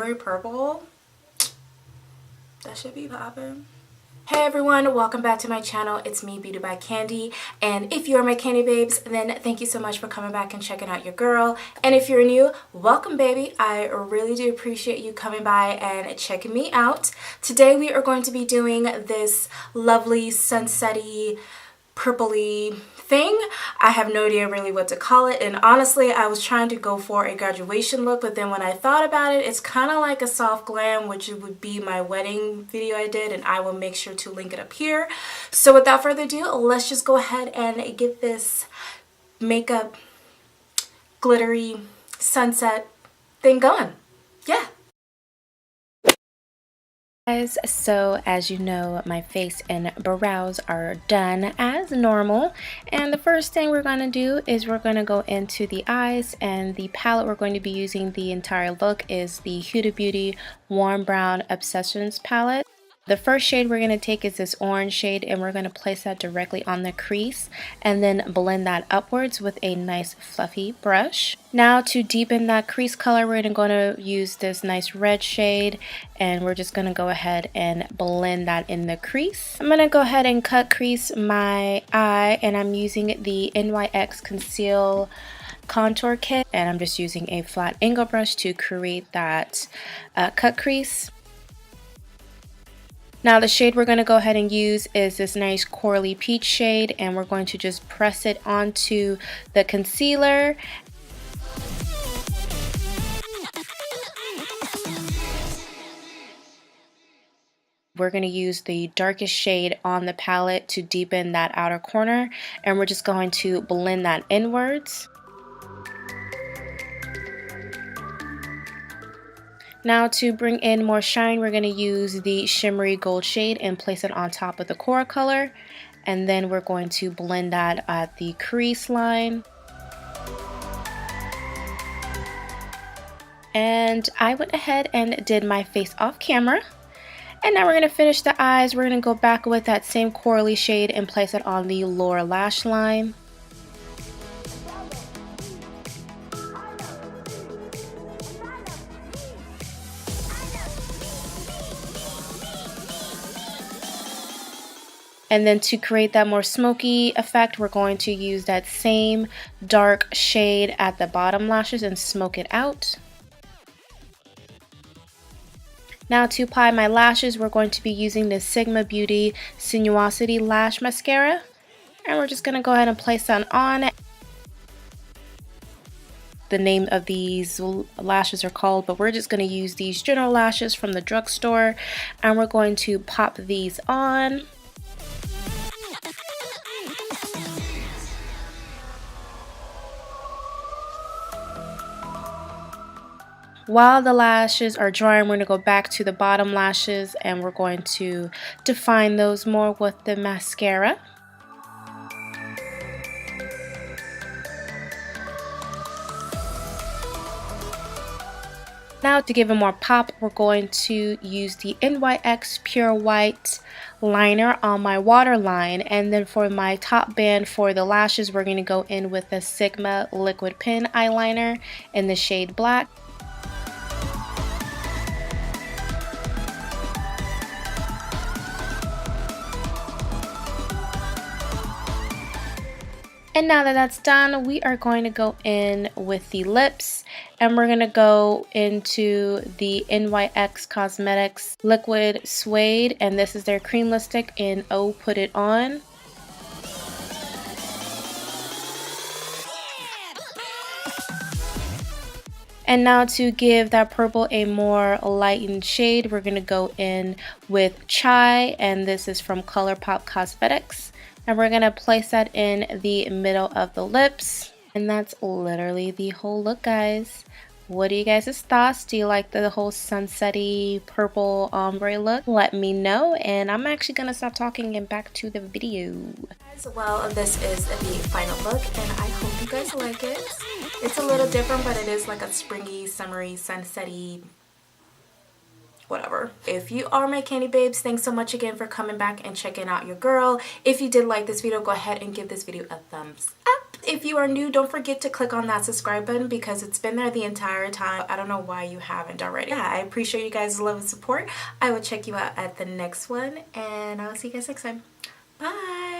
strawberry purple. That should be popping. Hey everyone, welcome back to my channel. It's me, Beauty by Kandi, and if you are my Candy babes, then thank you so much for coming back and checking out your girl. And if you're new, welcome baby. I really do appreciate you coming by and checking me out. Today we are going to be doing this lovely sunsetty purpley thing. I have no idea really what to call it, and honestly I was trying to go for a graduation look, but then when I thought about it, it's kind of like a soft glam, which would be my wedding video I did, and I will make sure to link it up here. So without further ado, let's just go ahead and get this makeup glittery sunset thing going. Yeah. Guys, so as you know, my face and brows are done as normal, and the first thing we're going to do is we're going to go into the eyes, and the palette we're going to be using the entire look is the Huda Beauty Warm Brown Obsessions palette. The first shade we're going to take is this orange shade, and we're going to place that directly on the crease and then blend that upwards with a nice fluffy brush. Now to deepen that crease color, we're going to use this nice red shade, and we're just going to go ahead and blend that in the crease. I'm going to go ahead and cut crease my eye, and I'm using the NYX Conceal Contour Kit, and I'm just using a flat angle brush to create that cut crease. Now the shade we're going to go ahead and use is this nice corally peach shade, and we're going to just press it onto the concealer. We're going to use the darkest shade on the palette to deepen that outer corner, and we're just going to blend that inwards. Now to bring in more shine, we're going to use the shimmery gold shade and place it on top of the core color, and then we're going to blend that at the crease line. And I went ahead and did my face off camera. And now we're going to finish the eyes. We're going to go back with that same corally shade and place it on the lower lash line. And then to create that more smoky effect, we're going to use that same dark shade at the bottom lashes and smoke it out. Now to apply my lashes, we're going to be using the Sigma Beauty Sinuosity Lash Mascara. And we're just going to go ahead and place that on. The name of these lashes are called, but we're just going to use these general lashes from the drugstore. And we're going to pop these on. While the lashes are drying, we're going to go back to the bottom lashes, and we're going to define those more with the mascara. Now to give it more pop, we're going to use the NYX Pure White liner on my waterline, and then for my top band for the lashes, we're going to go in with the Sigma Liquid Pen eyeliner in the shade Black. And now that that's done, we are going to go in with the lips, and we're going to go into the NYX Cosmetics Liquid Suede, and this is their cream lipstick in Oh Put It On. And now to give that purple a more lightened shade, we're going to go in with Chai, and this is from Colourpop Cosmetics. And we're going to place that in the middle of the lips. And that's literally the whole look, guys. What are you guys' thoughts? Do you like the whole sunsetty purple ombre look? Let me know, and I'm actually going to stop talking and back to the video. Well, this is the final look, and I hope you guys like it. It's a little different, but it is like a springy, summery, sunsetty, whatever. If you are my Candy babes, thanks so much again for coming back and checking out your girl. If you did like this video, go ahead and give this video a thumbs up. If you are new, don't forget to click on that subscribe button because it's been there the entire time. I don't know why you haven't already. Yeah, I appreciate you guys' love and support. I will check you out at the next one, and I will see you guys next time. Bye!